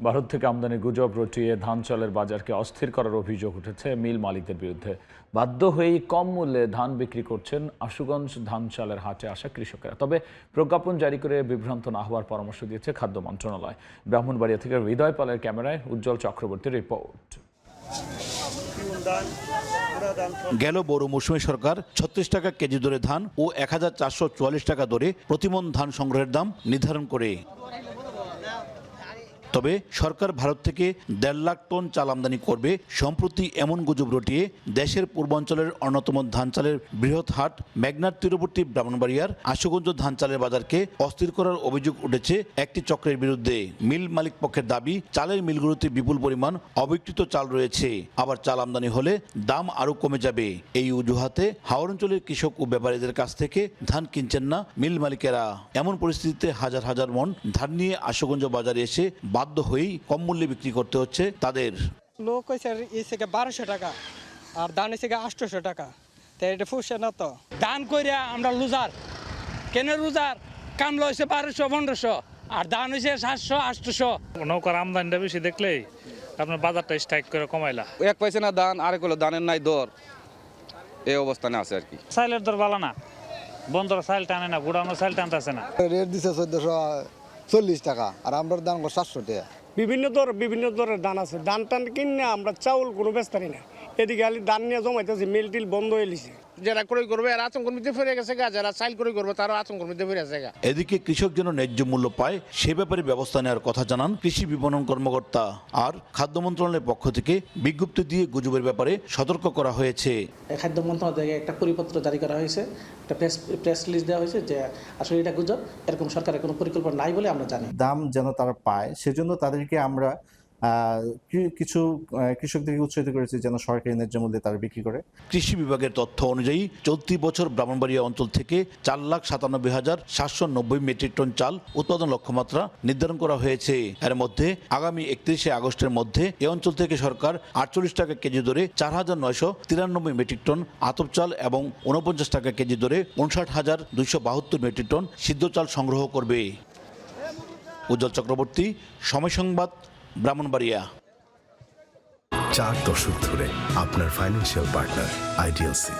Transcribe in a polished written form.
ভারত থেকে আমদানি গুজব রটিয়ে ধান চালের বাজারকে অস্থির করার অভিযোগ উঠেছে মিল মালিকদের বিরুদ্ধে। বাধ্য হয়েই কম মূল্যে ধান বিক্রি করছেন আশুগঞ্জ ধান চালের হাটে আসা কৃষকেরা। তবে প্রজ্ঞাপন জারি করে বিভ্রান্ত না হওয়ার পরামর্শ দিয়েছে খাদ্য মন্ত্রণালয়। ব্রাহ্মণবাড়িয়া থেকে হৃদয় পালের ক্যামেরায় উজ্জ্বল চক্রবর্তীর রিপোর্ট। গেল বড় মৌসুমে সরকার ৩৬ টাকা কেজি দরে ধান ও ১,৪৪৪ টাকা দরে প্রতিমণ ধান সংগ্রহের দাম নির্ধারণ করে। তবে সরকার ভারত থেকে ১.৫ লাখ টন চাল আমদানি করবে। সম্প্রতি এমন গুজব রটিয়ে দেশের পূর্বাঞ্চলের অন্যতম ধান চালের বৃহৎ হাট মেঘনার তীরবর্তী ব্রাহ্মণবাড়িয়ার আশুগঞ্জ ধান চালের বাজারকে অস্থির করার অভিযোগ উঠেছে একটি চক্রের বিরুদ্ধে। মিল মালিক পক্ষের দাবি, চালের মিলগুলোতে বিপুল পরিমাণ অবিকৃত চাল রয়েছে, আবার চাল আমদানি হলে দাম আরও কমে যাবে। এই অজুহাতে হাওর অঞ্চলের কৃষক ও ব্যাপারীদের কাছ থেকে ধান কিনছেন না মিল মালিকেরা। এমন পরিস্থিতিতে হাজার হাজার মন ধান নিয়ে আশুগঞ্জ বাজারে এসে বাধ্য হয়েই কম মূল্যে বিক্রি করতে হচ্ছে তাদের। লোক হয়েছে ১২০০ টাকা আর ধান হয়েছে ৮০০ টাকা, তাই এটা ফুসে না তো। ধান কইরা আমরা লুজার কেন লুজার কামলা হয়েছে ১২০০-১৫০০ আর ধান হয়েছে ৭০০-৮০০। নৌকার আমদানিটা বেশি দেখলেই আপনার বাজারটা স্ট্রাইক করে কমাইলা। এক পয়সা না ধান, আরেক হলো ধানের নাই দর, এই অবস্থানে আছে আর কি। চাইলের দর ভালো না, বন্দর চাইল টানে না, গুড়ানো চাইল টানতেছে না। রেট দিছে ১৪৪০ টাকা আর আমরা দাম ৭০০ টাকা। বিভিন্ন দরের ধান আছে। ধান টান কিনে আমরা চাউল কোনো বেচতারি না। এদিকে খালি ধান নিয়ে জমাইতেছে, মিল টিল বন্ধ হয়ে গেছে। যারা ক্রয় করবে আর আতঙ্কের মধ্যে ফিরে গেছে গা, যারা চাইল ক্রয় করবে তারা আতঙ্কের মধ্যে ফিরে গেছে গা। এদিকে কৃষক যেন ন্যায্য মূল্য পায় সে ব্যাপারে ব্যবস্থা নেওয়ার কথা জানান কৃষি বিপণন কর্মকর্তা। আর খাদ্য মন্ত্রণালয়ের পক্ষ থেকে বিজ্ঞপ্তি দিয়ে গুজবের ব্যাপারে সতর্ক করা হয়েছে। খাদ্য মন্ত্রণালয় থেকে একটা পরিপত্র জারি করা হয়েছে, একটা প্রেস রিলিজ দেওয়া হয়েছে যে আসলে এটা গুজব, এরকম সরকারের কোনো পরিকল্পনা নাই বলে আমরা জানি। দাম যেন তারা পায় সেজন্য তাদেরকে আমরা কিছু কৃষকদেরকে উৎসাহিত করেছি যেন সরকারি ন্যায্য মূল্যে তারা বিক্রি করে। কৃষি বিভাগের তথ্য অনুযায়ী চলতি বছর ব্রাহ্মণবাড়িয়া অঞ্চল থেকে ৪,৯৭,৭৯০ মেট্রিক টন চাল উৎপাদন লক্ষ্যমাত্রা নির্ধারণ করা হয়েছে। এর মধ্যে আগামী ৩১শে আগস্টের মধ্যে এ অঞ্চল থেকে সরকার ৪৮ টাকা কেজি দরে ৪,৯৯৩ মেট্রিক টন আতপ চাল এবং ৪৯ টাকা কেজি দরে ৫৯,২৭২ মেট্রিক টন সিদ্ধ চাল সংগ্রহ করবে। উজ্জ্বল চক্রবর্তী, সময় সংবাদ, ব্রাহ্মণবাড়িয়া। 4 দশক ধরে আপনার ফাইন্যান্সিয়াল পার্টনার আইডিএলসি।